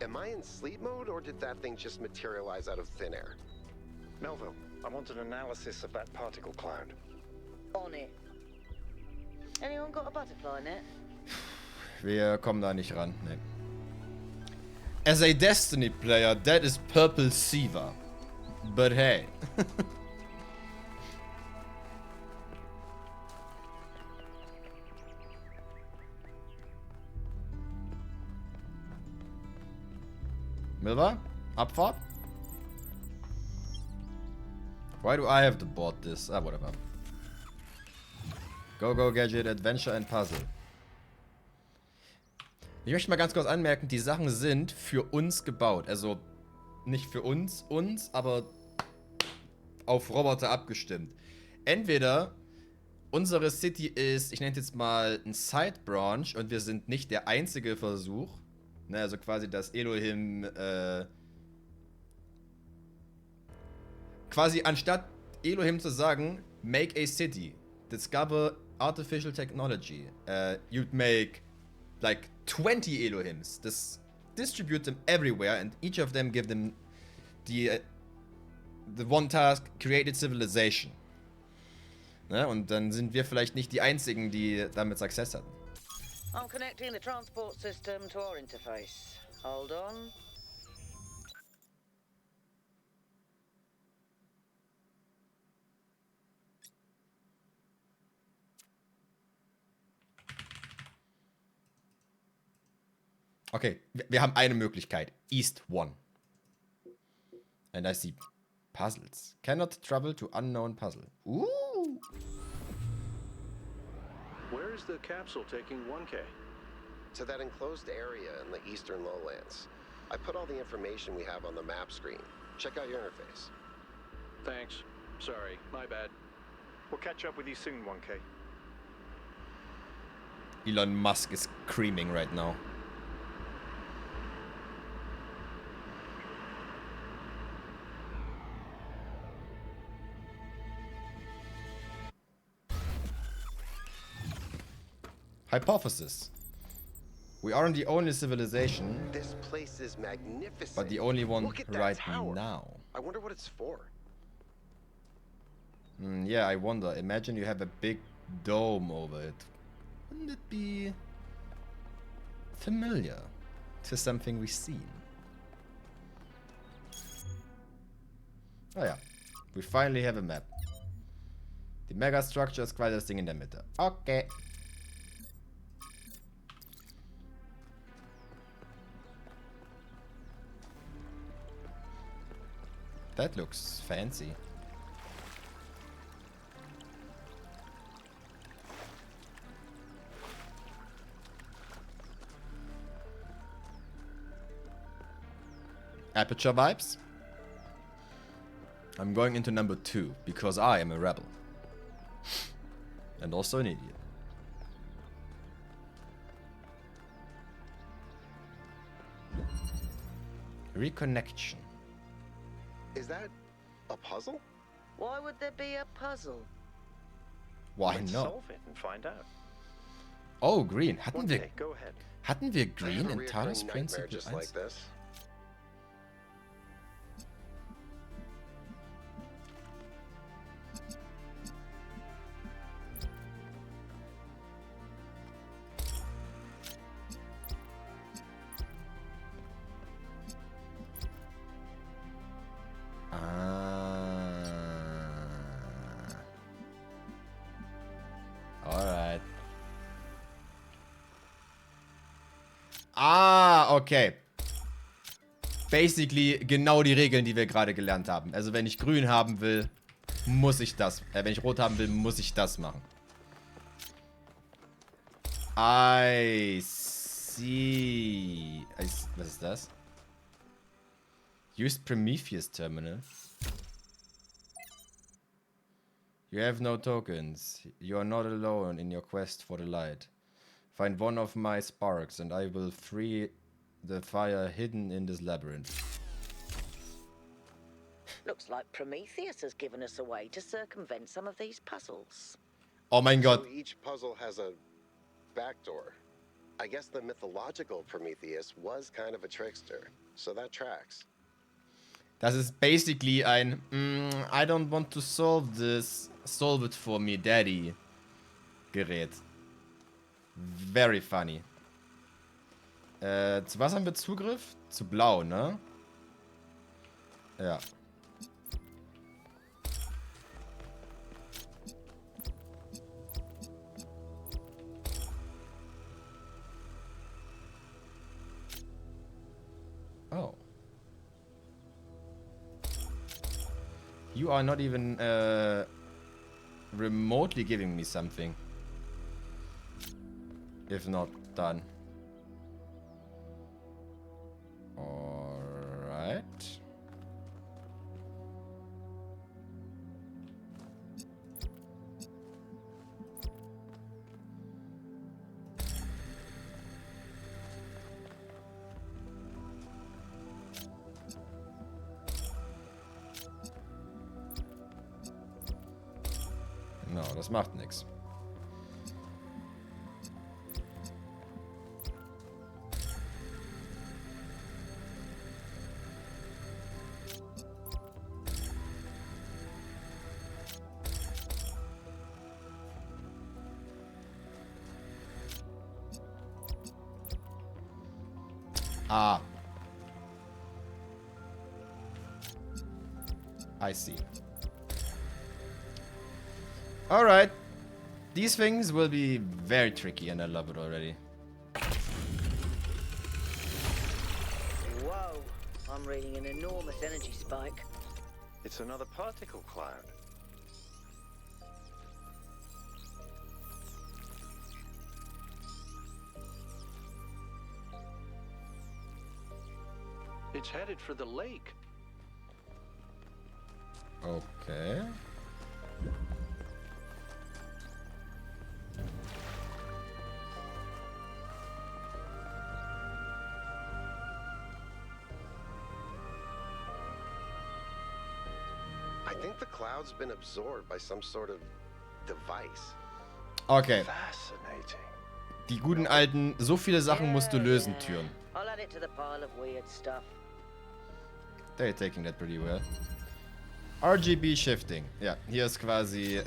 Am I in sleep mode, or did that thing just materialize out of thin air? Melville, I want an analysis of that particle cloud. On it. Anyone got a butterfly net? Wir kommen da nicht ran, ne. As a Destiny player, that is Purple Siva. But hey. Milva? Abfahrt? Why do I have to board this? Ah, whatever. Go, go, Gadget, Adventure and Puzzle. Ich möchte mal ganz kurz anmerken, die Sachen sind für uns gebaut. Also nicht für uns, aber auf Roboter abgestimmt. Entweder unsere City ist, ich nenne es jetzt mal ein Side Branch und wir sind nicht der einzige Versuch. Ne, also quasi das Elohim, quasi anstatt Elohim zu sagen, make a city, discover artificial technology, you'd make like 20 Elohims, distribute them everywhere and each of them give them the one task, created civilization. Ne, und dann sind wir vielleicht nicht die einzigen, die damit Success hatten. I'm connecting the transport system to our interface. Hold on. Okay, wir haben eine Möglichkeit. East 1. And I see puzzles. Cannot travel to unknown puzzle. Ooh. Where is the capsule taking 1K? To that enclosed area in the eastern lowlands. I put all the information we have on the map screen. Check out your interface. Thanks. Sorry, my bad. We'll catch up with you soon, 1K. Elon Musk is screaming right now. Hypothesis. We aren't the only civilization, This place is magnificent. but the only one Look at that right tower. now. I wonder what it's for. Yeah, I wonder. Imagine you have a big dome over it. Wouldn't it be familiar to something we've seen? Oh ja, we finally have a map. Die Megastructure ist quasi das Ding in der Mitte. Okay. That looks fancy. Aperture vibes. I'm going into number 2 because I am a rebel. And also an idiot. Reconnection. Is that a puzzle? Why would there be a puzzle? Why Let's not? solve it and find out. Oh, green. Hatten 1K, go ahead. wir I have green a in reoccurring Talos nightmare Principle just 1? like this. Alright. Okay. Basically genau die Regeln, die wir gerade gelernt haben. Also wenn ich grün haben will, muss ich das. Wenn ich rot haben will, muss ich das machen. I see. Was ist das? Use Prometheus Terminal. You have no tokens. You are not alone in your quest for the light. Find one of my sparks and I will free the fire hidden in this labyrinth. Looks like Prometheus has given us a way to circumvent some of these puzzles. Oh mein Gott. So each puzzle has a back door. I guess the mythological Prometheus was kind of a trickster, so that tracks. Das ist basically ein I don't want to solve this. Solve it for me, Daddy. Gerät. Very funny. Zu was haben wir Zugriff? Zu blau, ne? Ja. Oh. You are not even remotely giving me something. If not done. Alright. No, das macht nichts. Ah. I see. Alright. These things will be very tricky and I love it already. Whoa, I'm reading an enormous energy spike. It's another particle cloud. It's headed for the lake. Okay. I think the cloud's been absorbed by some sort of device. Okay. Fascinating. Die guten alten, so viele Sachen musst du lösen, Türen. I'll add it to the pile of weird stuff. They're taking that pretty well. RGB Shifting. Ja, hier ist quasi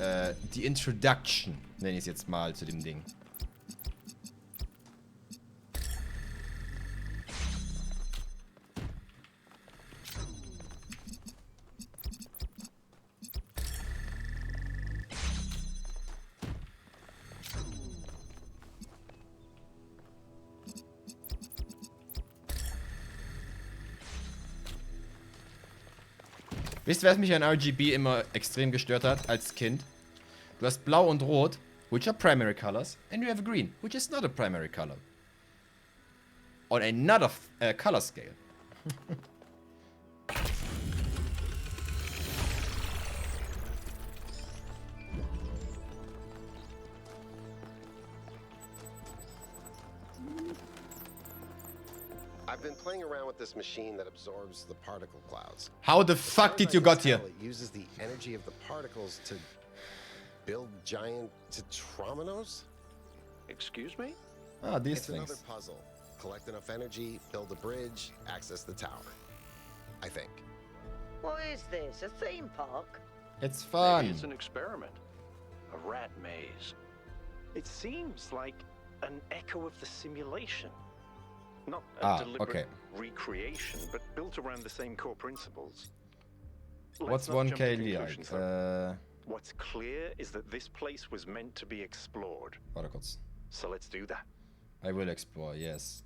die Introduction, nenne ich es jetzt mal, zu dem Ding. Wisst ihr, was mich an RGB immer extrem gestört hat als Kind? Du hast Blau und Rot, which are primary colors, and you have green, which is not a primary color. On another color scale. I've been playing around with this machine that absorbs the particle clouds. How the fuck did you got here? It uses the energy of the particles to build giant tetrominos? Excuse me? Ah, these It's another things. puzzle. Collect enough energy, build a bridge, access the tower. I think. What is this? A theme park? It's Maybe fun. it's an experiment. A rat maze. It seems like an echo of the simulation. Not a Ah, deliberate okay. recreation, but built around the same core principles. What's Let's not jump to 1K conclusions, Light? though. What's clear is that this place was meant to be explored. Warte kurz. So let's do that. I will explore, yes.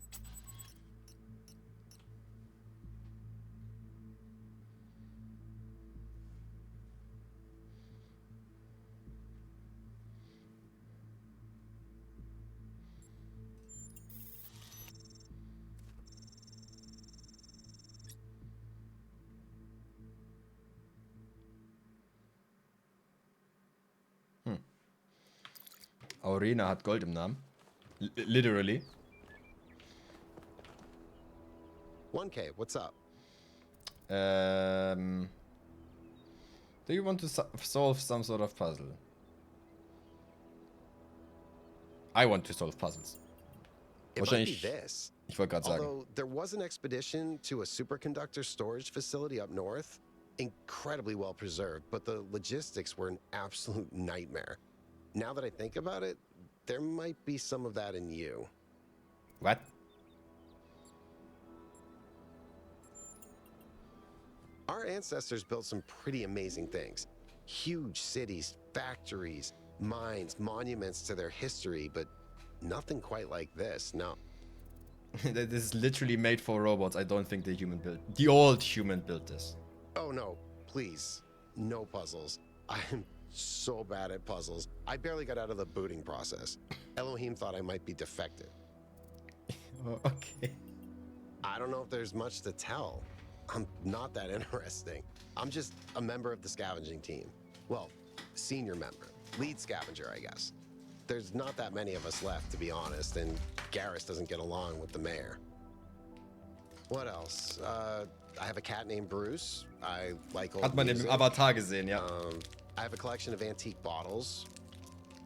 Aurena hat Gold im Namen. Literally. 1K, what's up? Do you want to solve some sort of puzzle? I want to solve puzzles. It might be Wahrscheinlich, this. ich wollte gerade sagen. Although there was an expedition to a superconductor storage facility up north, incredibly well preserved, but the logistics were an absolute nightmare. Now that I think about it, there might be some of that in you. What? Our ancestors built some pretty amazing things. Huge cities, factories, mines, monuments to their history, but nothing quite like this, no. This is literally made for robots. I don't think the old human built this. Oh no, please, no puzzles. I'm so bad at puzzles. I barely got out of the booting process. Elohim thought I might be defective. Oh, okay. I don't know if there's much to tell. I'm not that interesting. I'm just a member of the scavenging team. Well, senior member. Lead scavenger, I guess. There's not that many of us left, to be honest, and Garrus doesn't get along with the mayor. What else? I have a cat named Bruce. I like old Hat man im music. Avatar gesehen, ja. I have a collection of antique bottles.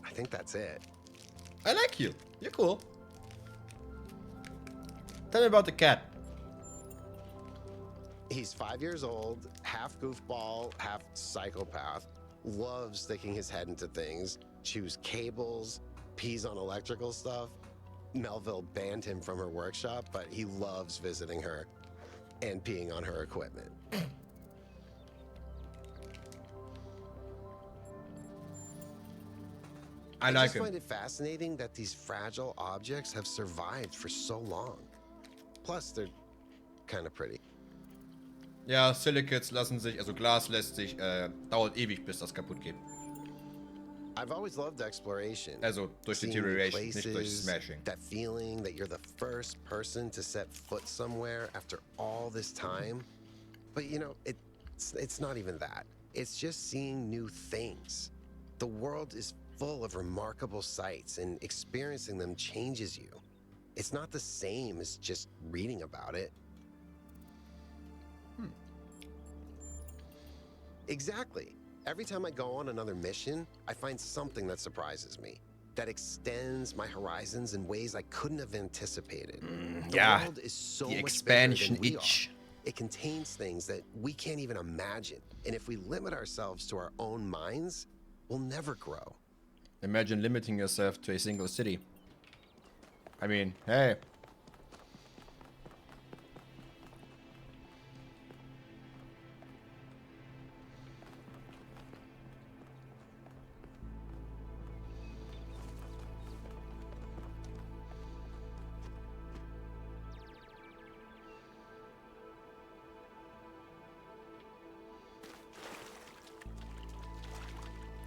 I think that's it. I like you. You're cool. Tell me about the cat. He's 5 years old, half goofball, half psychopath, loves sticking his head into things, chews cables, pees on electrical stuff. Melville banned him from her workshop, but he loves visiting her and peeing on her equipment. I I like just him. find it fascinating that these fragile objects have survived for so long. Plus, they're kind of pretty. Ja, Silicates lassen sich, also Glas lässt sich, dauert ewig, bis das kaputt geht. I've always loved exploration. Also durch Seeing new Deterioration, nicht durch places, Smashing. That feeling that you're the first person to set foot somewhere after all this time. But you know, it's not even that. It's just seeing new things. The world is full of remarkable sights, and experiencing them changes you. It's not the same as just reading about it. Exactly. Every time I go on another mission, I find something that surprises me, that extends my horizons in ways I couldn't have anticipated. The ja, world is so the much expansion bigger than we itch. are. It contains things that we can't even imagine. And if we limit ourselves to our own minds, we'll never grow. Imagine limiting yourself to a single city. I mean, hey.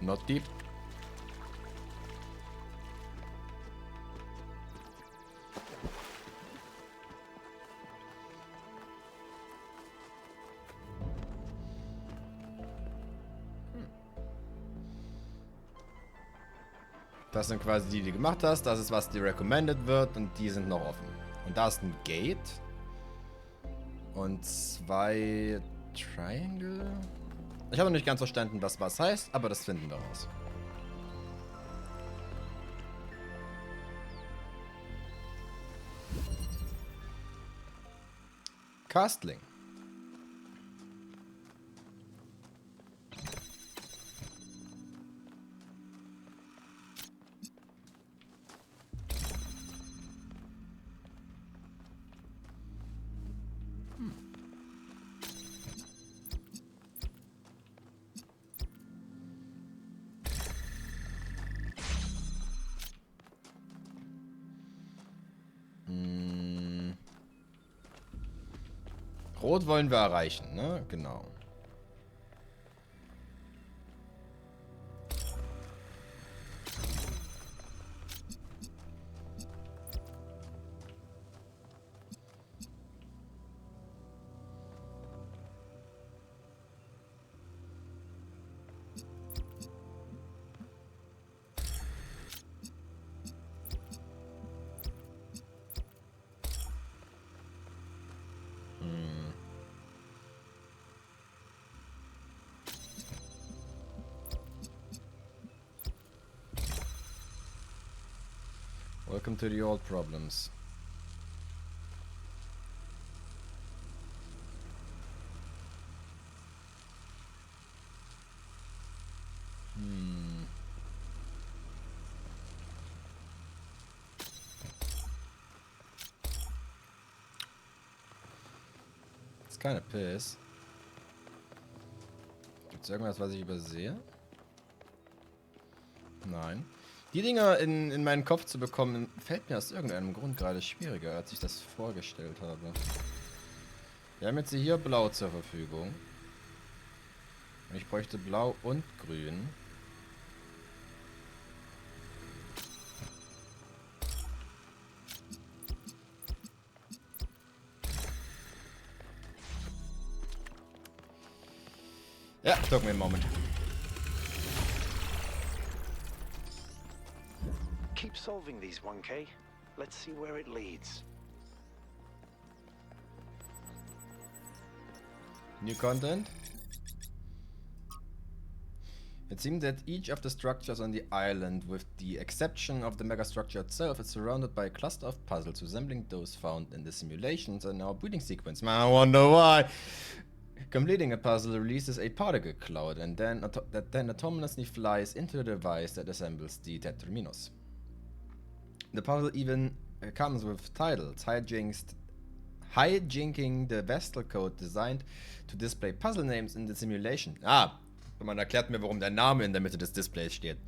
Not deep. Das sind quasi die, die du gemacht hast. Das ist, was dir recommended wird. Und die sind noch offen. Und da ist ein Gate. Und 2 Triangle. Ich habe noch nicht ganz verstanden, was heißt, aber das finden wir raus. Castling. Rot wollen wir erreichen, ne? Genau. Welcome to the old problems. ist keine Piss. Gibt es irgendwas, was ich übersehe? Nein. Die Dinger in meinen Kopf zu bekommen, fällt mir aus irgendeinem Grund gerade schwieriger, als ich das vorgestellt habe. Wir haben jetzt hier blau zur Verfügung. Und ich bräuchte blau und grün. Ja, took me a moment. Keep solving these, 1K. Let's see where it leads. New content. It seems that each of the structures on the island, with the exception of the megastructure itself, is surrounded by a cluster of puzzles resembling those found in the simulations and our breeding sequence. Man, I wonder why. Completing a puzzle releases a particle cloud, and then that then autonomously flies into the device that assembles the Tetraminos. The puzzle even comes with titles, hijinking the Vestal code designed to display puzzle names in the simulation. Ah, man erklärt mir, warum der Name in der Mitte des Displays steht.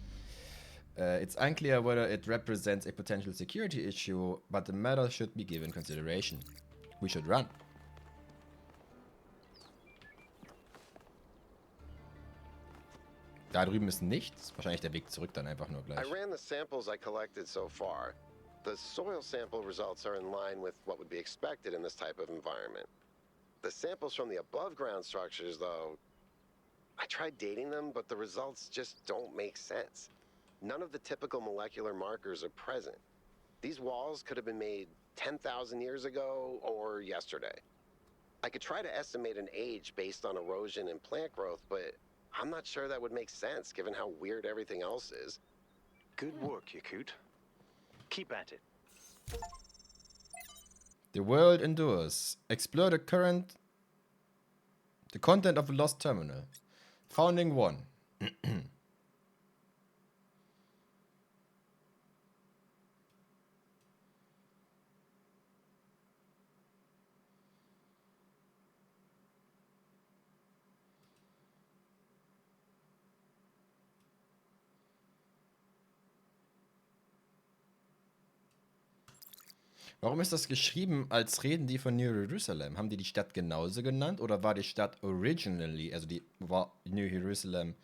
It's unclear whether it represents a potential security issue, but the matter should be given consideration. We should run. Da drüben ist nichts. Wahrscheinlich der Weg zurück dann einfach nur gleich. I ran the samples I collected so far. The soil sample results are in line with what would be expected in this type of environment. The samples from the above ground structures, though, I tried dating them, but the results just don't make sense. None of the typical molecular markers are present. These walls could have been made 10,000 years ago or yesterday. I could try to estimate an age based on erosion and plant growth, but I'm not sure that would make sense given how weird everything else is. Good work, Yakut. Keep at it. The world endures. Explore the content of the lost terminal. Founding 1. Warum ist das geschrieben, als reden die von New Jerusalem? Haben die Stadt genauso genannt oder war die Stadt originally, also die war New Jerusalem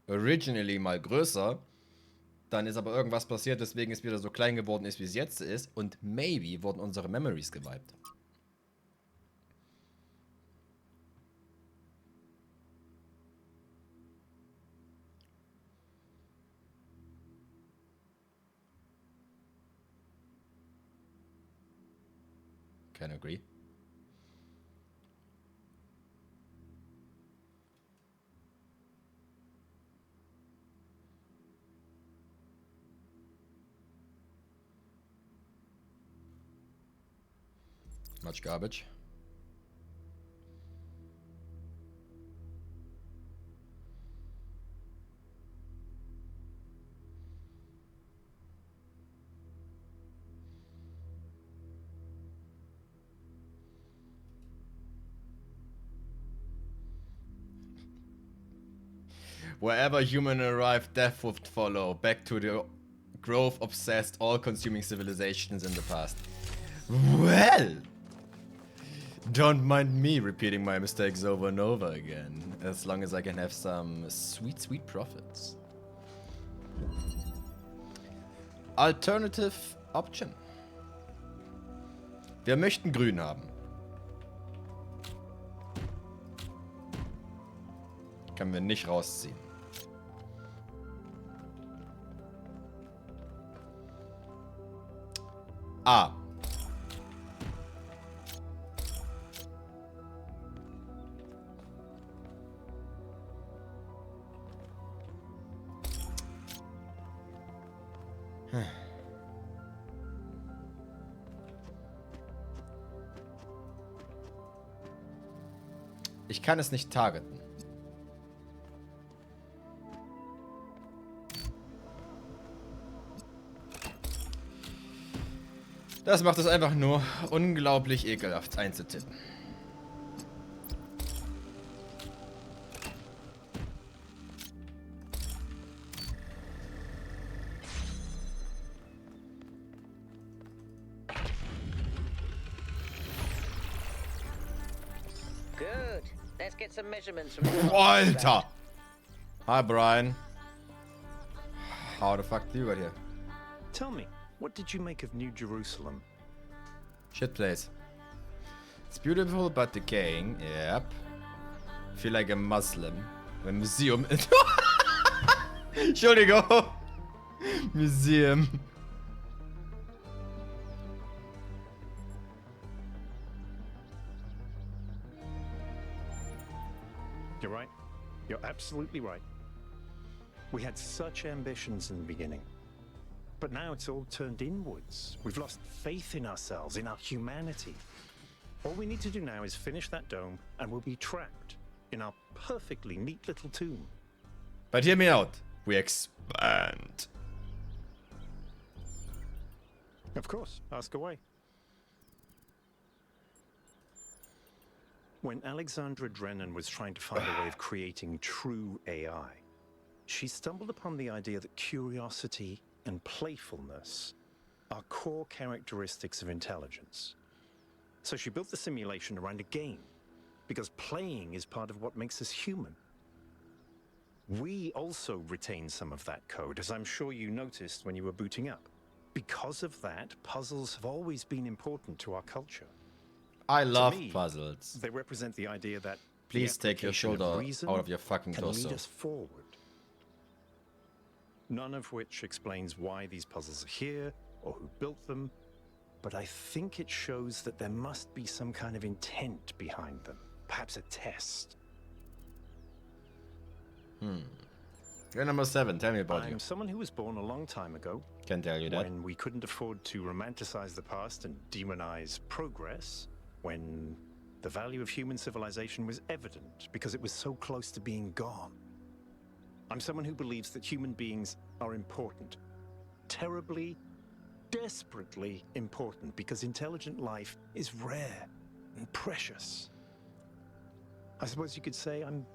originally mal größer, dann ist aber irgendwas passiert, weswegen es wieder so klein geworden ist, wie es jetzt ist und maybe wurden unsere Memories gewiped. Can agree. Much garbage. Wherever human arrived, death would follow. Back to the growth-obsessed, all-consuming civilizations in the past. Well! Don't mind me repeating my mistakes over and over again. As long as I can have some sweet, sweet profits. Alternative Option. Wir möchten grün haben. Können wir nicht rausziehen. A. Ich kann es nicht targeten. Das macht es einfach nur unglaublich ekelhaft einzutippen. Let's get some measurements from the Alter! Hi, Brian. How the fuck do you get here? Tell me, what did you make of New Jerusalem? Shit place. It's beautiful but decaying. Yep. Feel like a Muslim. A museum. Entschuldigung. Museum. You're right. You're absolutely right. We had such ambitions in the beginning. But now it's all turned inwards. We've lost faith in ourselves, in our humanity. All we need to do now is finish that dome, and we'll be trapped in our perfectly neat little tomb. But hear me out. We expand. Of course, ask away. When Alexandra Drennan was trying to find a way of creating true AI, she stumbled upon the idea that curiosity and playfulness are core characteristics of intelligence. So she built the simulation around a game, because playing is part of what makes us human. We also retain some of that code, as I'm sure you noticed when you were booting up. Because of that, puzzles have always been important to our culture. I love To me, puzzles. They represent the idea that Please the take your application of shoulder reason out of your fucking can torso. lead us forward. None of which explains why these puzzles are here or who built them, but I think it shows that there must be some kind of intent behind them, perhaps a test. You're number 7. Tell me about I'm you. someone who was born a long time ago, Can tell you that. when we couldn't afford to romanticize the past and demonize progress, when the value of human civilization was evident because it was so close to being gone. I'm someone who believes that human beings are important. Terribly, desperately important, because intelligent life is rare and precious. I suppose you could say I'm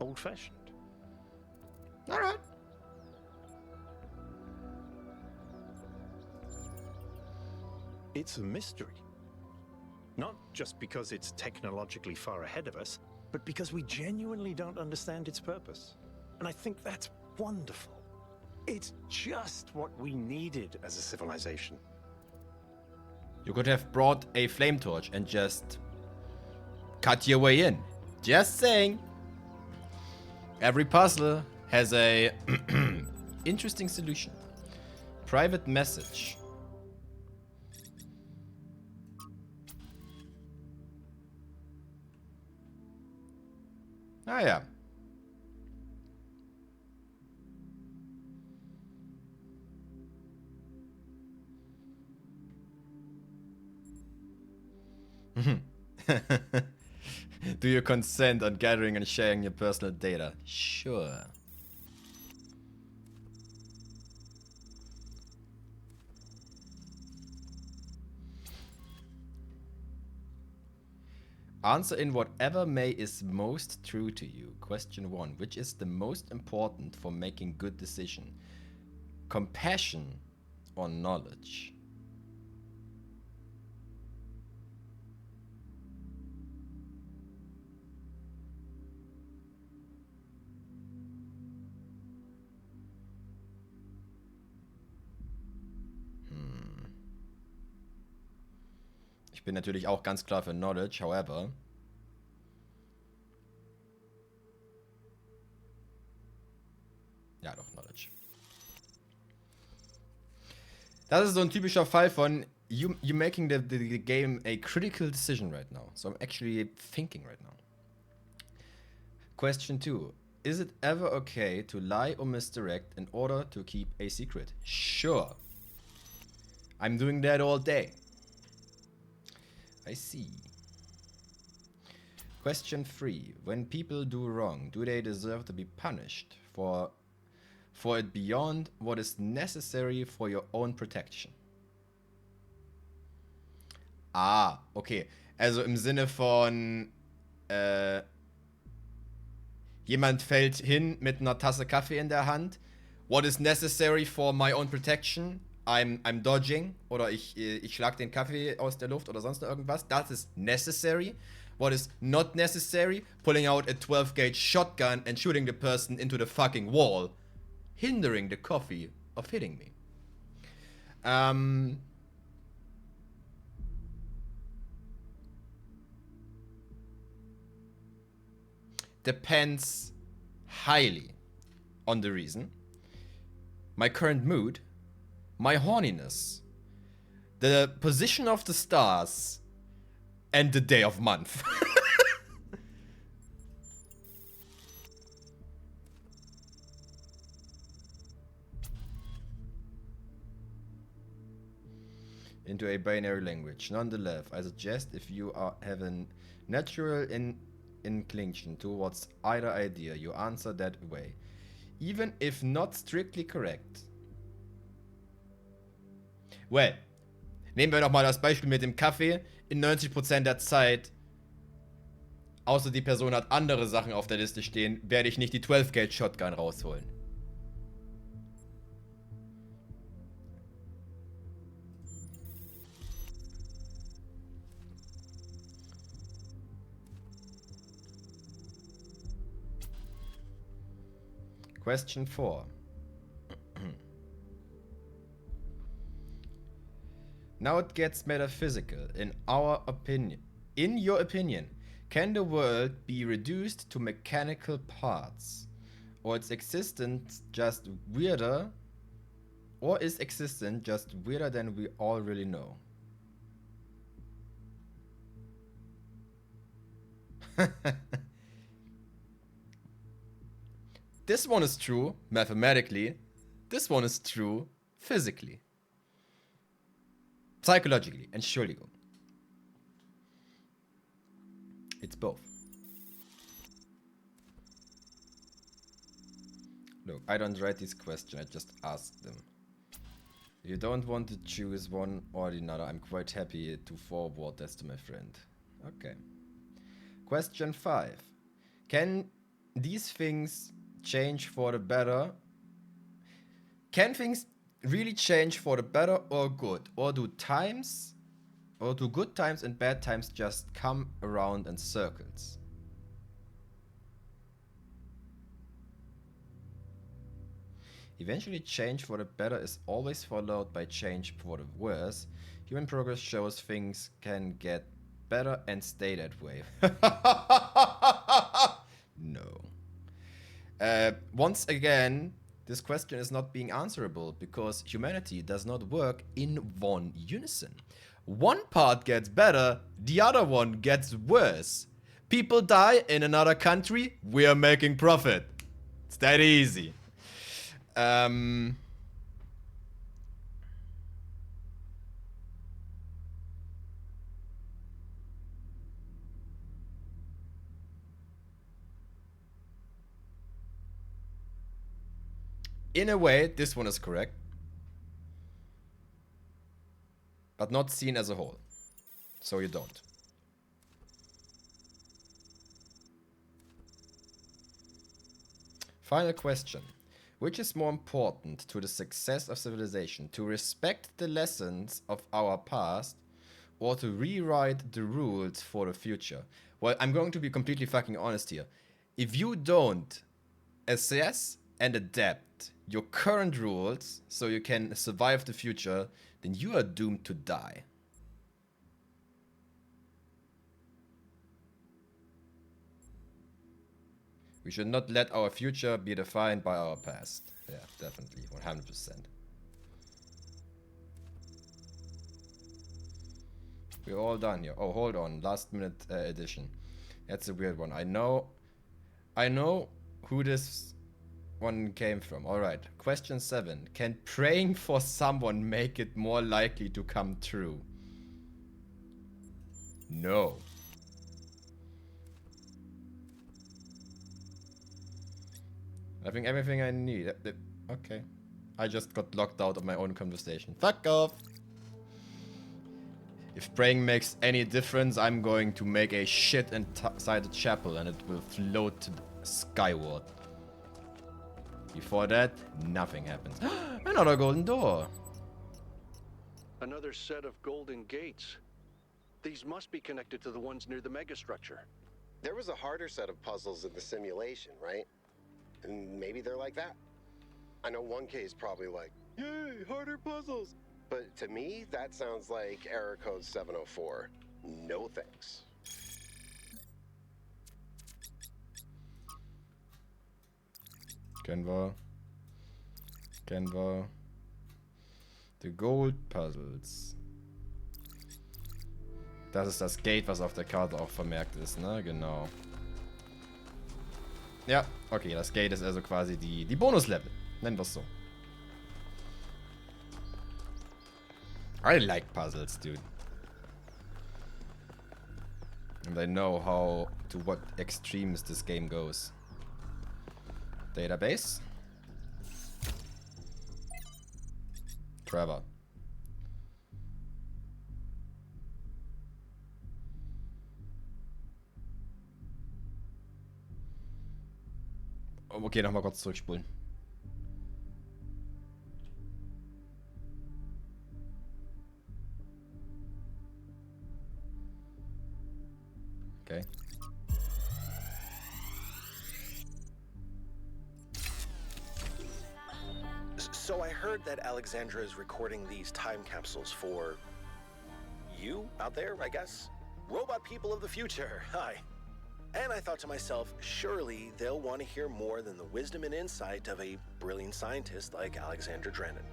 old-fashioned. Alright. It's a mystery. Not just because it's technologically far ahead of us, but because we genuinely don't understand its purpose. And I think that's wonderful. It's just what we needed as a civilization. You could have brought a flame torch and just cut your way in. Just saying. Every puzzle has a interesting solution. Private message. Ah ja. Do you consent on gathering and sharing your personal data? Sure. Answer in whatever may is most true to you. Question 1. Which is the most important for making good decision? Compassion or knowledge? Ich bin natürlich auch ganz klar für Knowledge, however. Ja, doch, Knowledge. Das ist so ein typischer Fall von you making the game a critical decision right now. So I'm actually thinking right now. Question 2. Is it ever okay to lie or misdirect in order to keep a secret? Sure. I'm doing that all day. I see. Question 3. When people do wrong, do they deserve to be punished for it beyond what is necessary for your own protection? Ah, okay. Also im Sinne von jemand fällt hin mit einer Tasse Kaffee in der Hand. What is necessary for my own protection? I'm dodging oder ich schlag den Kaffee aus der Luft oder sonst noch irgendwas. Das ist necessary. What is not necessary? Pulling out a 12 gauge shotgun and shooting the person into the fucking wall, hindering the coffee of hitting me. Depends highly on the reason, my current mood, my horniness, the position of the stars, and the day of month. Into a binary language. Nonetheless, I suggest if you have a natural inclination towards either idea, you answer that way, even if not strictly correct. Well, nehmen wir doch mal das Beispiel mit dem Kaffee. In 90% der Zeit, außer die Person hat andere Sachen auf der Liste stehen, werde ich nicht die 12 Gauge Shotgun rausholen. Question 4. Now it gets metaphysical. In your opinion, can the world be reduced to mechanical parts? Or its existence just weirder? Or is existence just weirder than we all really know? This one is true mathematically. This one is true physically. Psychologically. Entschuldigung. It's both. Look, I don't write these questions, I just ask them. If you don't want to choose one or the other, I'm quite happy to forward this to my friend. Okay. Question 5. Can these things change for the better? Can things really change for the better or good? Or do good times and bad times just come around in circles? Eventually change for the better is always followed by change for the worse. Human progress shows things can get better and stay that way. No. Once again, this question is not being answerable because humanity does not work in one unison. One part gets better, the other one gets worse. People die in another country, we are making profit. It's that easy. In a way, this one is correct, but not seen as a whole. So you don't. Final question. Which is more important to the success of civilization? To respect the lessons of our past or to rewrite the rules for the future? Well, I'm going to be completely fucking honest here. If you don't assess and adapt your current rules so you can survive the future, then you are doomed to die. We should not let our future be defined by our past. Yeah, definitely, 100%. We're all done here. Oh, hold on, last minute edition. That's a weird one. I know who this one came from. Alright, question 7. Can praying for someone make it more likely to come true? No. I think everything I need. Okay. I just got locked out of my own conversation. Fuck off! If praying makes any difference, I'm going to make a shit inside the chapel and it will float skyward. Before that, nothing happens. Another golden door. Another set of golden gates. These must be connected to the ones near the megastructure. There was a harder set of puzzles in the simulation, right? And maybe they're like that. I know 1K is probably like, yay, harder puzzles. But to me, that sounds like error code 704. No thanks. Kennen wir. Kennen wir. The Gold Puzzles. Das ist das Gate, was auf der Karte auch vermerkt ist, ne? Genau. Ja, okay, das Gate ist also quasi die Bonuslevel. Nennen wir es so. I like puzzles, dude. And I know how to what extremes this game goes. Database. Trevor. Oh, okay, nochmal kurz zurückspulen. Okay. So I heard that Alexandra is recording these time capsules for you out there, I guess? Robot people of the future, hi. And I thought to myself, surely they'll want to hear more than the wisdom and insight of a brilliant scientist like Alexandra Drennan.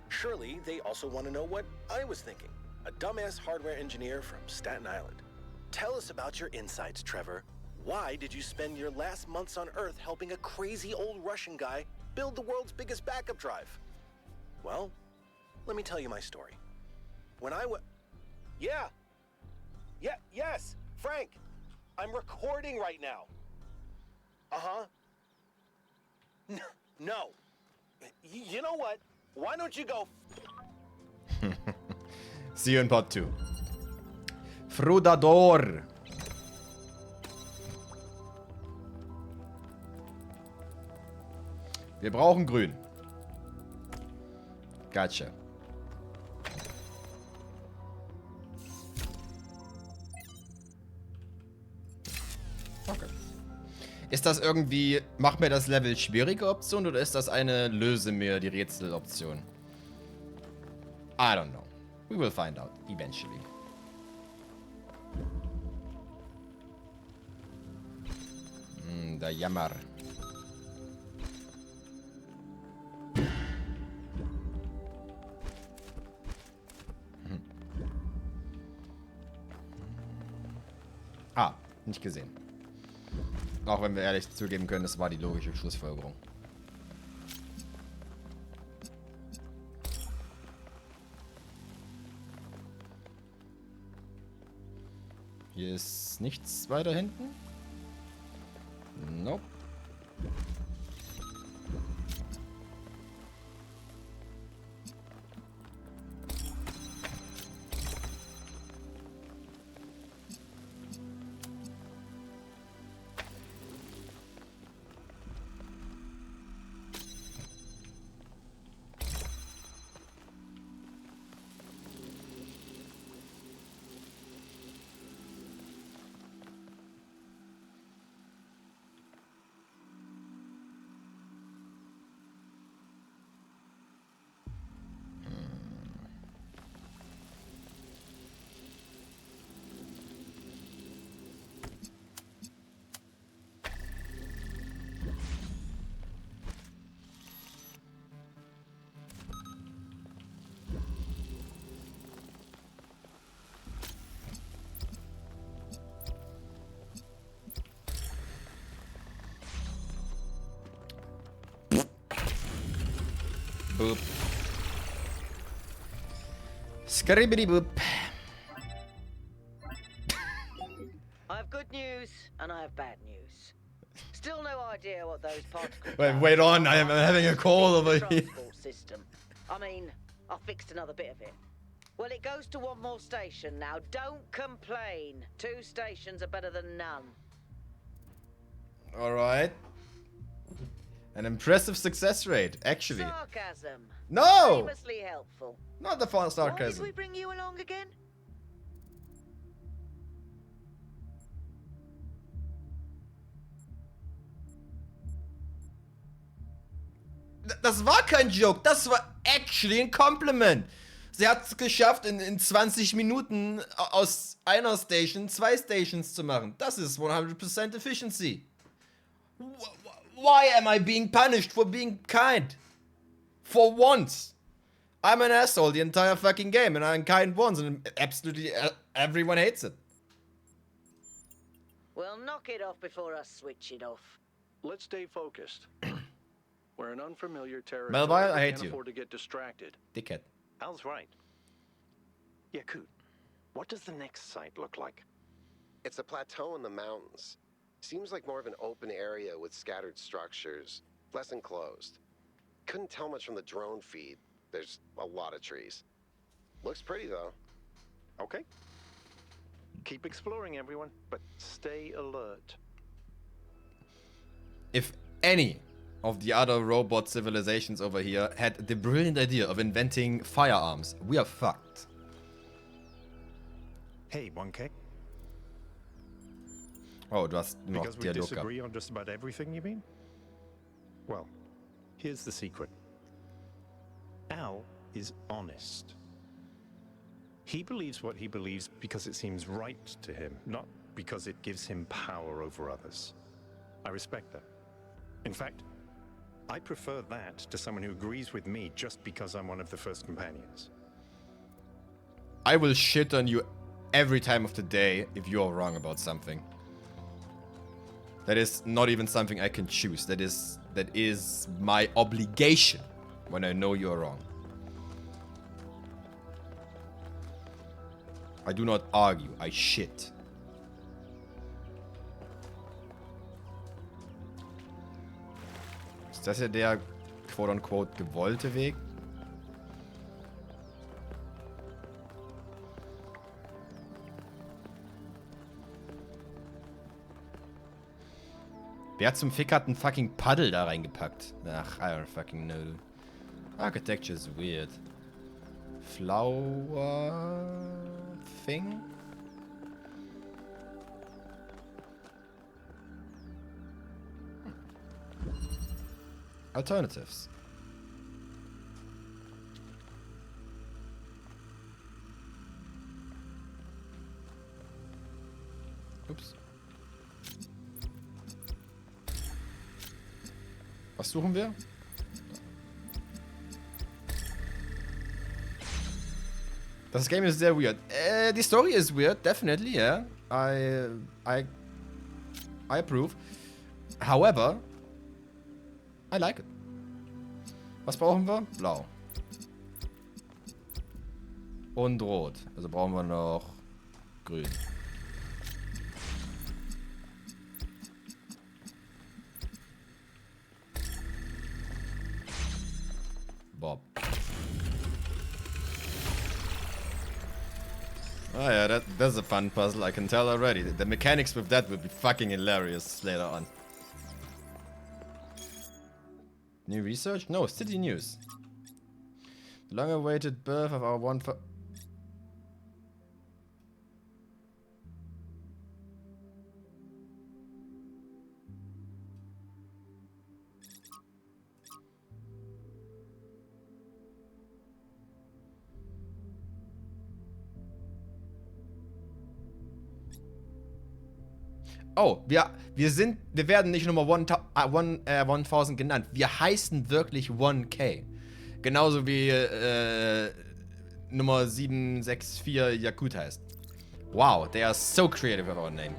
Surely they also want to know what I was thinking, a dumbass hardware engineer from Staten Island. Tell us about your insights, Trevor. Why did you spend your last months on Earth helping a crazy old Russian guy build the world's biggest backup drive? Well, let me tell you my story. When I was... Yes, Frank. I'm recording right now. Uh-huh. No. You know what? Why don't you go... See you in part 2. Frudador. Wir brauchen grün. Gotcha. Okay. Ist das irgendwie, mach mir das Level schwierige Option oder ist das eine löse mir die Rätsel Option? I don't know. We will find out eventually. Der Jammer. Ah, nicht gesehen. Auch wenn wir ehrlich zugeben können, das war die logische Schlussfolgerung. Hier ist nichts weiter hinten. Nope. Boop. Scribbity boop. I have good news and I have bad news. Still no idea what those particles Wait on, I am having a call over here. Transport system. I mean, I fixed another bit of it. Well, it goes to one more station now. Don't complain. 2 stations are better than none. Alright. An impressive success rate, actually. Sarcasm. No! Famously helpful. Not the fun Why did sarcasm. we bring you along again? das war kein Joke, das war actually ein Compliment. Sie hat es geschafft, in 20 Minuten aus einer Station 2 Stations zu machen. Das ist 100% Efficiency. Why am I being punished for being kind? For once. I'm an asshole the entire fucking game, and I'm kind once, and absolutely everyone hates it. Well, knock it off before I switch it off. Let's stay focused. We're in unfamiliar territory. Melville, I We hate can't you. afford to get distracted. Dickhead. Al's right. Yakut, what does the next site look like? It's a plateau in the mountains. Seems like more of an open area with scattered structures, less enclosed. Couldn't tell much from the drone feed. There's a lot of trees. Looks pretty though. Okay. Keep exploring, everyone, but stay alert. If any of the other robot civilizations over here had the brilliant idea of inventing firearms, we are fucked. Hey, 1K? Oh, du hast noch Because we Dialog gehabt. disagree on just about everything, you mean? Well, here's the secret. Al is honest. He believes what he believes because it seems right to him, not because it gives him power over others. I respect that. In fact, I prefer that to someone who agrees with me just because I'm one of the first companions. I will shit on you every time of the day if you're wrong about something. That is not even something I can choose. That is my obligation when I know you're wrong. I do not argue, I shit. Ist das ja der quote-unquote gewollte Weg? Wer zum Fick hat ein fucking Paddel da reingepackt? Ach, I don't fucking know. Architecture is weird. Flower thing? Alternatives. Ups. Was suchen wir? Das Game ist sehr weird. Die Story ist weird, definitely, yeah. I approve. However, I like it. Was brauchen wir? Blau. Und rot. Also brauchen wir noch grün. Bob. Oh yeah, that's a fun puzzle, I can tell already. The mechanics with that will be fucking hilarious later on. New research? No, city news. The long-awaited birth of our one... Oh, wir werden nicht Nummer 1000 genannt. Wir heißen wirklich 1K. Genauso wie Nummer 764 Yakut heißt. Wow, they are so creative with our name.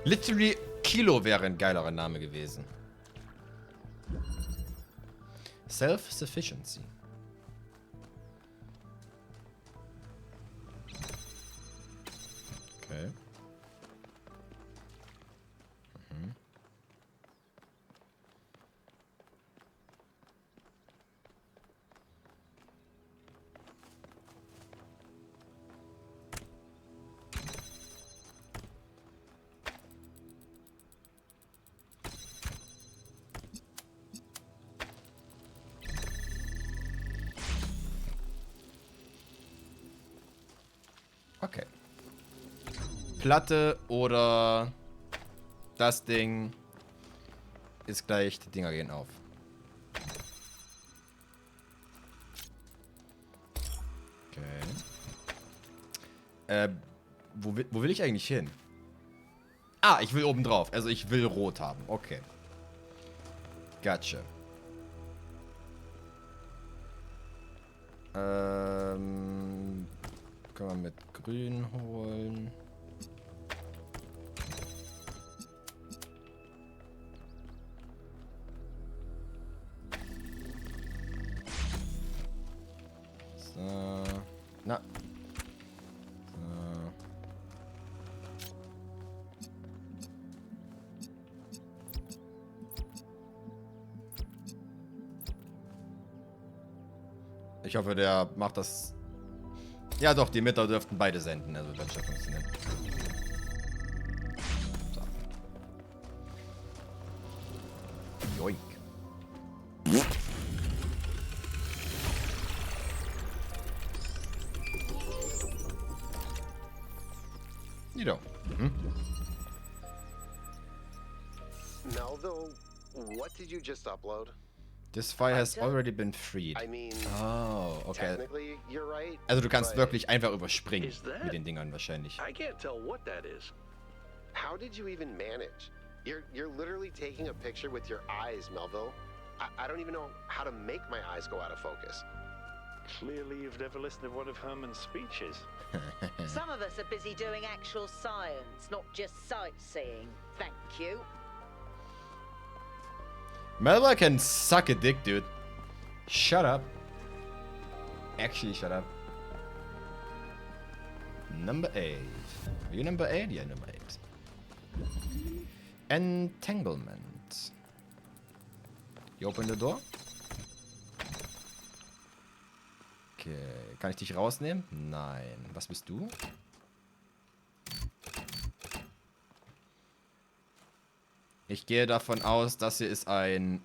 Literally Kilo wäre ein geilerer Name gewesen. Self-Sufficiency. Okay. Mhm. Okay. Platte oder das Ding ist gleich, die Dinger gehen auf. Okay. Wo will ich eigentlich hin? Ah, ich will oben drauf. Also ich will rot haben. Okay. Gotcha. Können wir mit grün holen. So. Na. So. Ich hoffe, der macht das. Ja doch, die Mitter dürften beide senden, also das schon funktionieren. So. Joink. Nido. Mhm. Melville, what did you just upload? This file has already been freed. I mean, Oh, okay. technically you're right. Also du kannst but wirklich einfach überspringen Is that- mit den Dingern wahrscheinlich. I can't tell what that is. How did you even manage? You're literally taking a picture with your eyes, Melville. I don't even know how to make my eyes go out of focus. Clearly, you've never listened to one of Herman's speeches. Some of us are busy doing actual science, not just sightseeing. Thank you. Melba can suck a dick, dude. Shut up. Actually, shut up. Number 8. Are you number 8? Yeah, number 8. Entanglement. You open the door? Okay. Kann ich dich rausnehmen? Nein. Was bist du? Ich gehe davon aus, das hier ist eine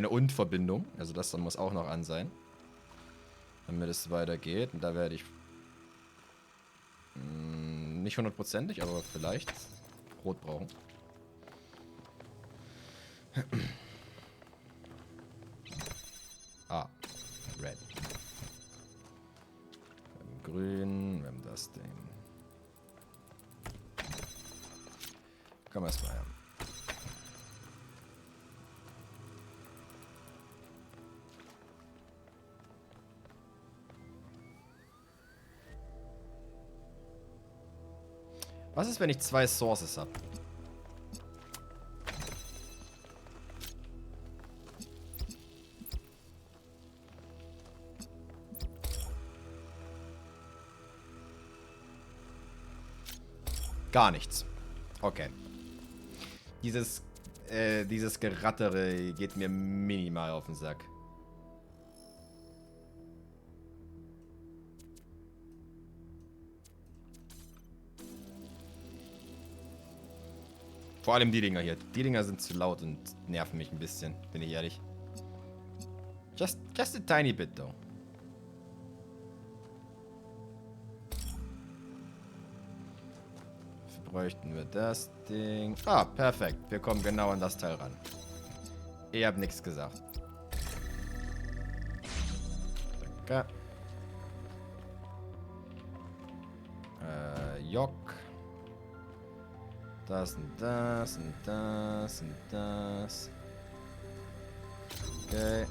Und-Verbindung. Also das muss auch noch an sein. Damit es weitergeht. Und da werde ich nicht hundertprozentig, aber vielleicht Rot brauchen. Ah, Red. Wir haben Grün, wir haben das Ding. Komm erstmal her. Was ist, wenn ich 2 Sources habe? Gar nichts. Okay. Dieses Gerattere geht mir minimal auf den Sack. Vor allem die Dinger hier. Die Dinger sind zu laut und nerven mich ein bisschen, bin ich ehrlich. Just a tiny bit, though. Dafür bräuchten wir das Ding. Ah, perfekt. Wir kommen genau an das Teil ran. Ich hab nichts gesagt. Danke. Jock. Das und das und das und das. Okay.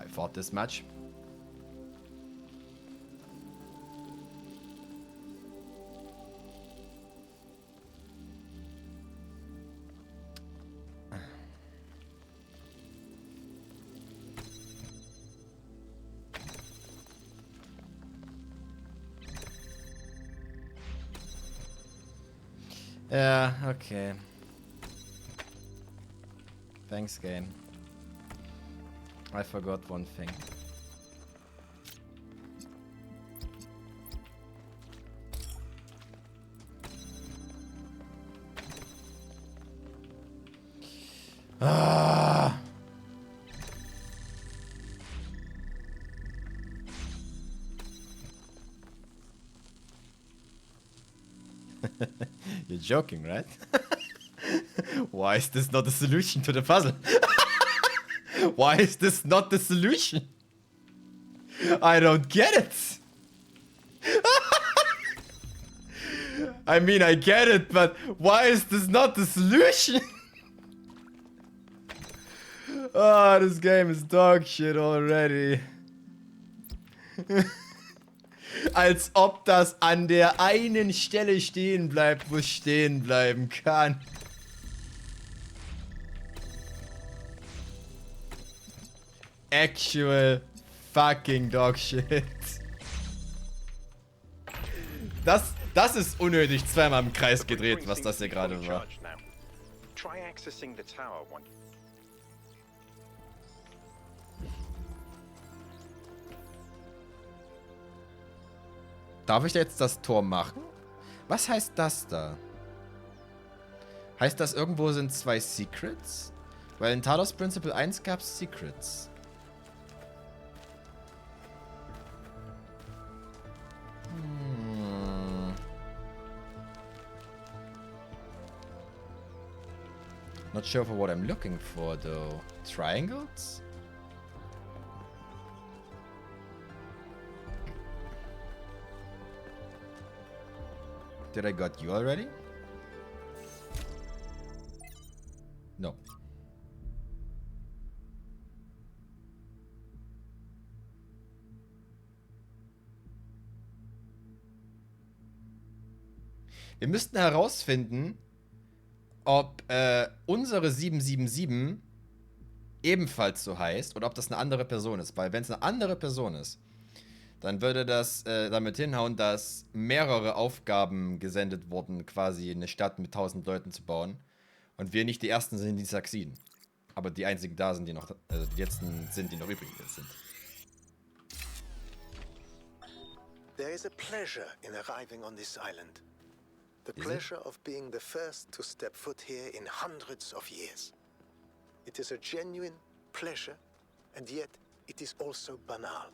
I fought this match. Ja, okay. Thanks, game. I forgot one thing. Ah! You're joking, right? Why is this not a solution to the puzzle? Why is this not the solution? I don't get it. I mean, I get it, but why is this not the solution? Oh, this game is dog shit already. Als ob das an der einen Stelle stehen bleibt, wo es stehen bleiben kann. Actual fucking dog shit. Das ist unnötig zweimal im Kreis gedreht, was das hier gerade war. Try accessing the tower one. Darf ich jetzt das Tor machen? Was heißt das da? Heißt das, irgendwo sind zwei Secrets? Weil in Talos Principle 1 gab es Secrets. Not sure for what I'm looking for though. Triangles? Did I got you already? No. Wir müssten herausfinden, ob unsere 777 ebenfalls so heißt oder ob das eine andere Person ist. Weil wenn es eine andere Person ist, dann würde das damit hinhauen, dass mehrere Aufgaben gesendet wurden, quasi eine Stadt mit 1000 Leuten zu bauen. Und wir nicht die Ersten sind, die succeeden. Aber die einzigen da sind, die noch, also die letzten sind, die noch übrig sind. There is a pleasure in arriving on this island. The pleasure of being the first to step foot here in hundreds of years. It is a genuine pleasure, and yet it is also banal.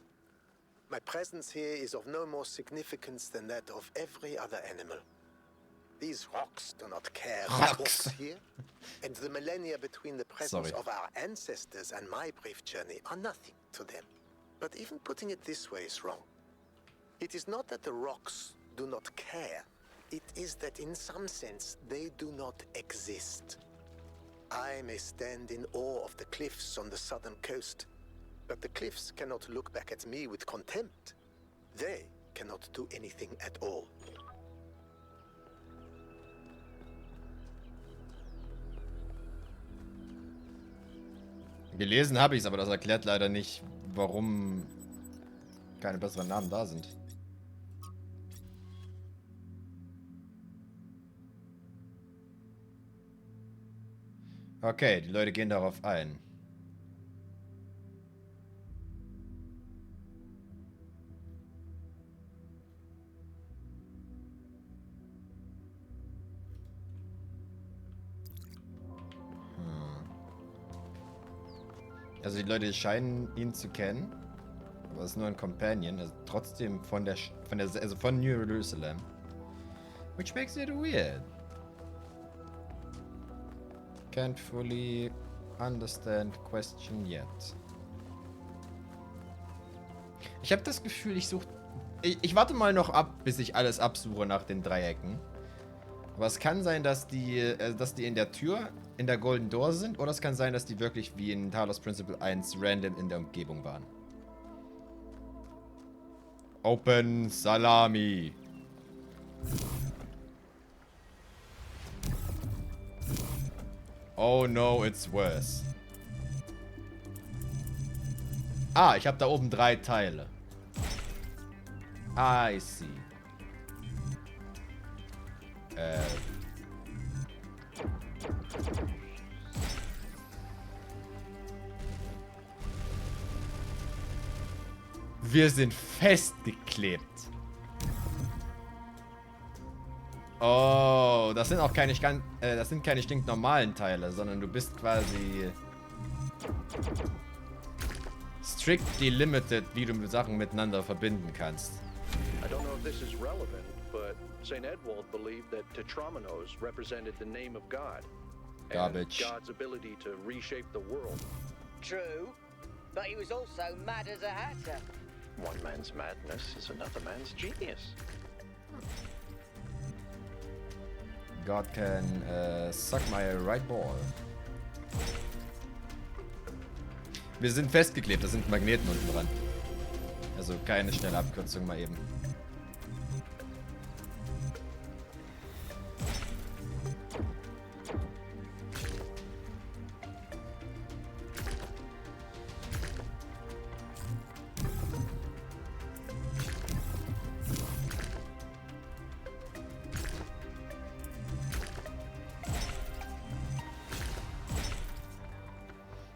My presence here is of no more significance than that of every other animal. These rocks do not care who walks here, and the millennia between the presence of our ancestors and my brief journey are nothing to them. But even putting it this way is wrong. It is not that the rocks do not care. It is that in some sense they do not exist. I may stand in awe of the cliffs on the southern coast, but the cliffs cannot look back at me with contempt. They cannot do anything at all. Gelesen habe ich es, aber das erklärt leider nicht, warum keine besseren Namen da sind. Okay, die Leute gehen darauf ein. Also die Leute scheinen ihn zu kennen, aber es ist nur ein Companion, also trotzdem von New Jerusalem. Which makes it weird. Can't fully understand question yet. Ich habe das Gefühl, ich warte mal noch ab, bis ich alles absuche nach den Dreiecken. Aber es kann sein, dass die in der Tür in der Golden Door sind, oder es kann sein, dass die wirklich wie in Talos Principle 1 random in der Umgebung waren. Open Salami. Oh no, it's worse. Ah, ich habe da oben 3 Teile. I see. Wir sind festgeklebt. Oh, das sind auch keine, das sind keine stinknormalen Teile, sondern du bist quasi strictly limited, wie du Sachen miteinander verbinden kannst. I don't know if this is relevant, but St. Edwald believed that Tetramenos represented the name of God. Garbage. And God's ability to reshape the world. True, but he was also mad as a hatter. One man's madness is another man's genius. God can suck my right ball. Wir sind festgeklebt, da sind Magneten unten dran. Also keine schnelle Abkürzung mal eben.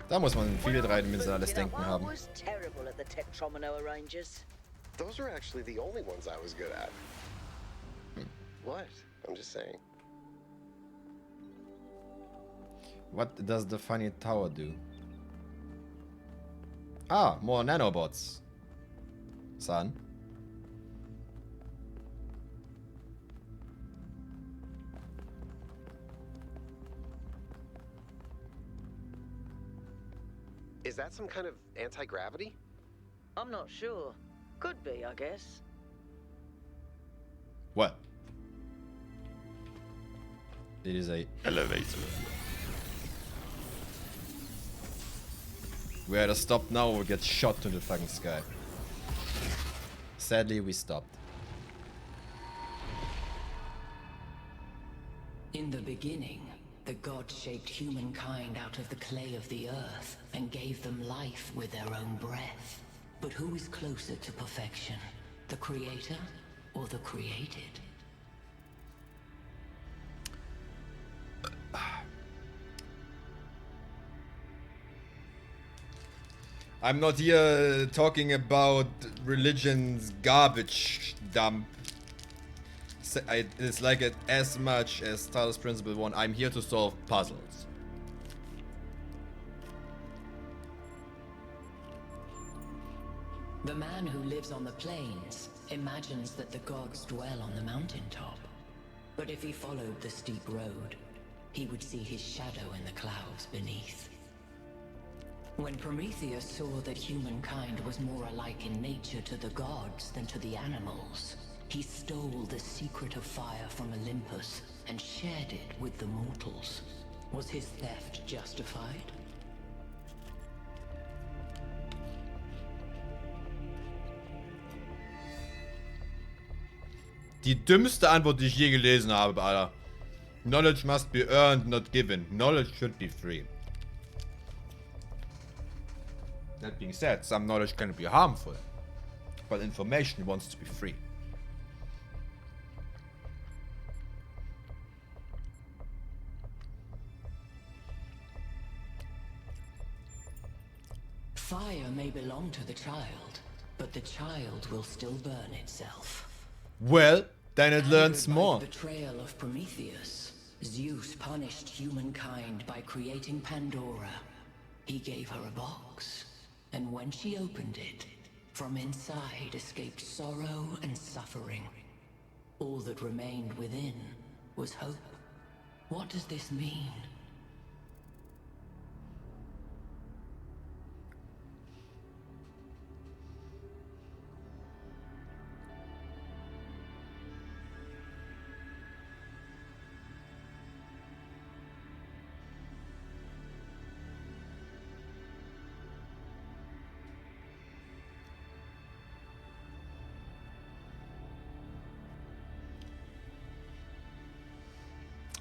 Da muss man viel dreidimensionales Denken haben. I was terrible at the Tetromino arrangers. Those are actually the only ones I was good at. What? I'm just saying. What does the funny tower do? Ah, more nanobots. Son. Is that some kind of anti-gravity? I'm not sure. Could be, I guess. What? It is a elevator. We had to stop now or we get shot to the fucking sky. Sadly, we stopped. In the beginning, the gods shaped humankind out of the clay of the earth and gave them life with their own breath. But who is closer to perfection? The creator or the created? I'm not here talking about religion's garbage dump. It's like it as much as Talos Principle 1. I'm here to solve puzzles. The man who lives on the plains imagines that the gods dwell on the mountaintop. But if he followed the steep road, he would see his shadow in the clouds beneath. When Prometheus saw that humankind was more alike in nature to the gods than to the animals, he stole the secret of fire from Olympus and shared it with the mortals. Was his theft justified? Die dümmste Antwort, die ich je gelesen habe, Alter. Knowledge must be earned, not given. Knowledge should be free. That being said, some knowledge can be harmful, but information wants to be free. Fire may belong to the child, but the child will still burn itself. Well, then it learns Angered by more. the betrayal of Prometheus, Zeus punished humankind by creating Pandora. He gave her a box, and when she opened it, from inside escaped sorrow and suffering. All that remained within was hope. What does this mean?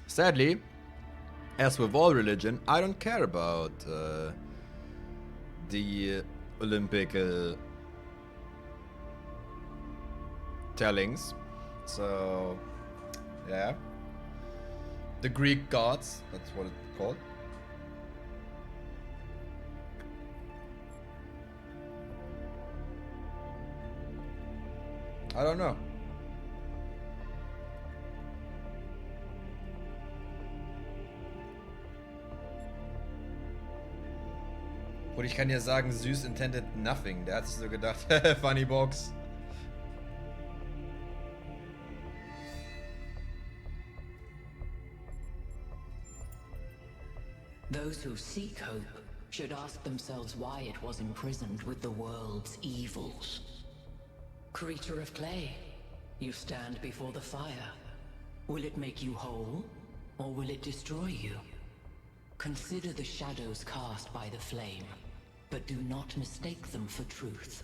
Sadly, as with all religion, I don't care about the Olympic tellings. So, yeah. The Greek gods, that's what it's called. I don't know. Und ich kann dir sagen, Süß intended nothing. Der hat sich so gedacht, funny box. Those who seek hope should ask themselves why it was imprisoned with the world's evils. Creature of clay, you stand before the fire. Will it make you whole, or will it destroy you? Consider the shadows cast by the flame, but do not mistake them for truth.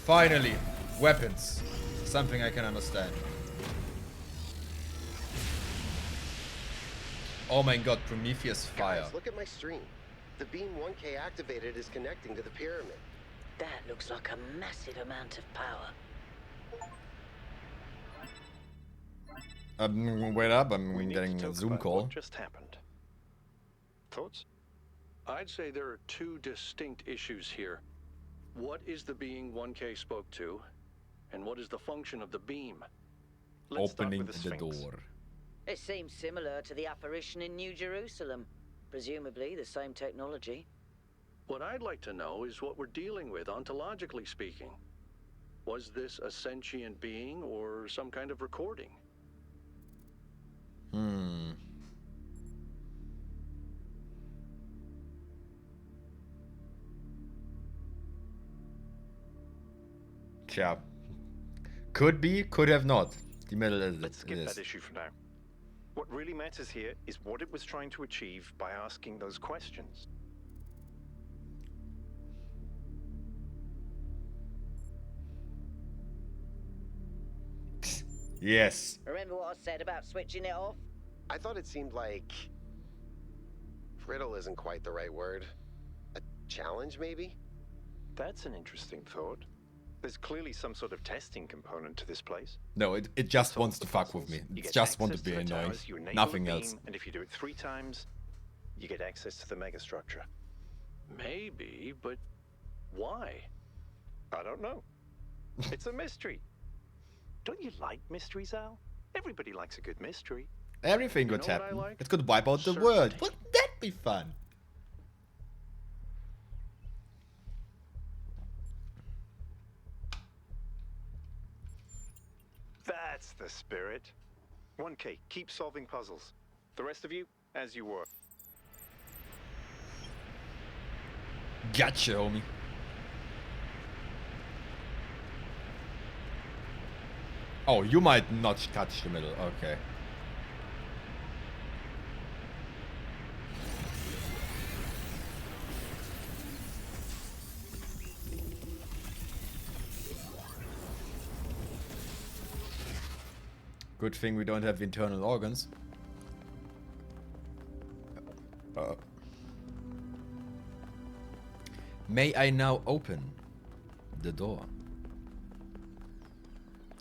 Finally, weapons. Something I can understand. Oh my god, Prometheus fire. Guys, look at my stream. The beam 1K activated is connecting to the pyramid. That looks like a massive amount of power. Wait up, I'm We need getting to a talk Zoom about call. What just happened? Thoughts? I'd say there are two distinct issues here. What is the being 1K spoke to, and what is the function of the beam? Let's start Opening with the the Sphinx. door. It seems similar to the apparition in New Jerusalem. Presumably the same technology. What I'd like to know is what we're dealing with, ontologically speaking. Was this a sentient being or some kind of recording? Tja. Could be, could have not. Die Metal is Let's skip it is. that issue for now. What really matters here is what it was trying to achieve by asking those questions. Yes. Remember what I said about switching it off? I thought it seemed like... riddle isn't quite the right word. A challenge, maybe? That's an interesting thought. There's clearly some sort of testing component to this place. No, it just Solve wants the to fuck with puzzles, me. you It get just want to access be the annoying. towers, you enable Nothing the else. beam, and if you do it 3 times, you get access to the megastructure. Maybe, but why? I don't know. It's a mystery. Don't you like mysteries, Al? Everybody likes a good mystery. Everything You could know what I happen. like? It could wipe out the Certainty. world. Wouldn't that be fun? That's the spirit. 1K, keep solving puzzles. The rest of you, as you were. Gotcha, homie. Oh, you might not touch the middle. Okay. Good thing we don't have internal organs. May I now open the door?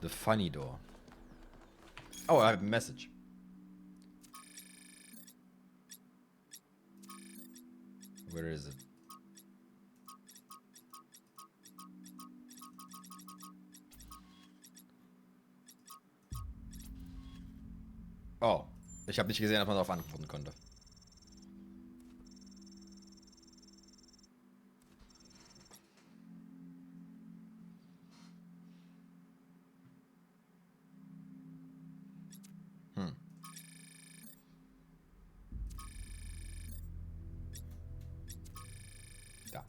The funny door. Oh, I have a message. Where is it? Oh, ich habe nicht gesehen, ob man darauf antworten konnte. Da.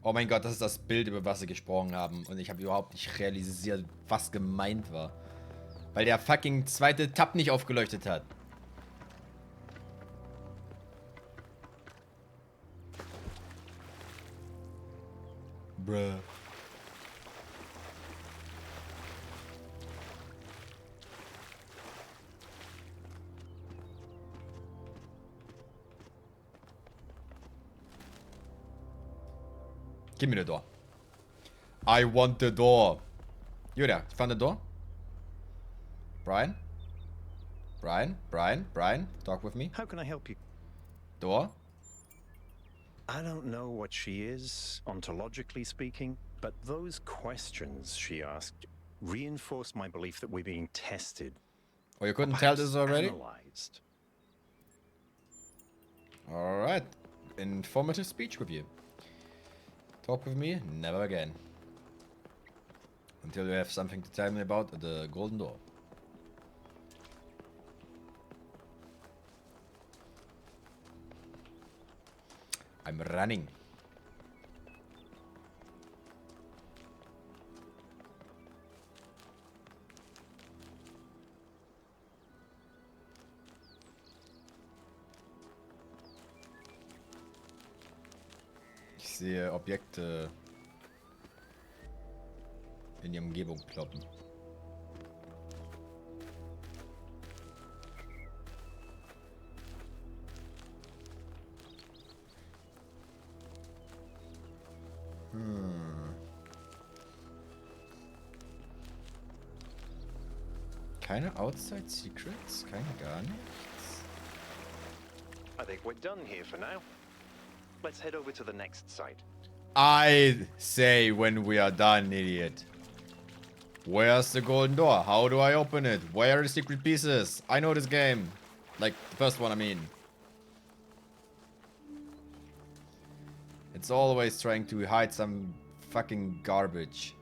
Oh mein Gott, das ist das Bild, über was sie gesprochen haben. Und ich habe überhaupt nicht realisiert, was gemeint war. Weil der fucking zweite Tab nicht aufgeleuchtet hat. Bruh. Give me the door. I want the door. Julia, you found the door? Brian? Brian, talk with me. How can I help you? Door? I don't know what she is, ontologically speaking, but those questions she asked reinforce my belief that we're being tested. Oh, you couldn't tell this already? Analyzed. Alright. Informative speech with you. Talk with me, never again. Until you have something to tell me about the golden door. I'm running. Ich sehe Objekte in die Umgebung ploppen. Keine Outside Secrets? Keine gar nichts? I think we're done here for now. Let's head over to the next site. I say when we are done, idiot. Where's the golden door? How do I open it? Where are the secret pieces? I know this game. Like, the first one, I mean. It's always trying to hide some fucking garbage.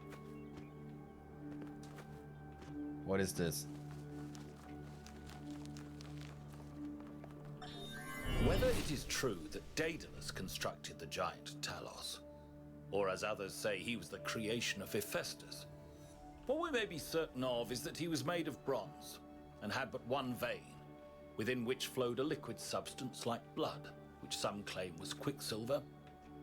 What is this? Whether it is true that Daedalus constructed the giant Talos, or as others say he was the creation of Hephaestus, what we may be certain of is that he was made of bronze, and had but one vein, within which flowed a liquid substance like blood, which some claim was quicksilver,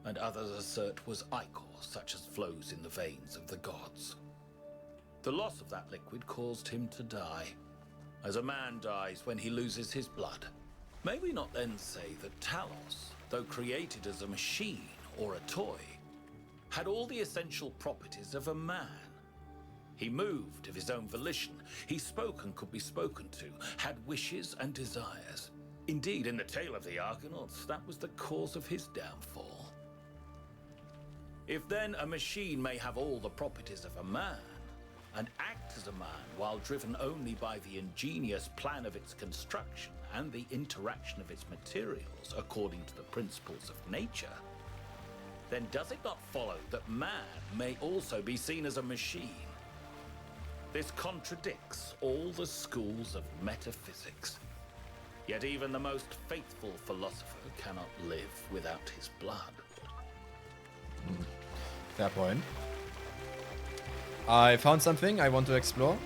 and others assert was ichor, such as flows in the veins of the gods. The loss of that liquid caused him to die, as a man dies when he loses his blood. May we not then say that Talos, though created as a machine or a toy, had all the essential properties of a man? He moved of his own volition, he spoke and could be spoken to, had wishes and desires. Indeed, in the tale of the Argonauts, that was the cause of his downfall. If then a machine may have all the properties of a man, and act as a man while driven only by the ingenious plan of its construction and the interaction of its materials according to the principles of nature, then does it not follow that man may also be seen as a machine? This contradicts all the schools of metaphysics. Yet even the most faithful philosopher cannot live without his blood. Fair point. I found something I want to explore.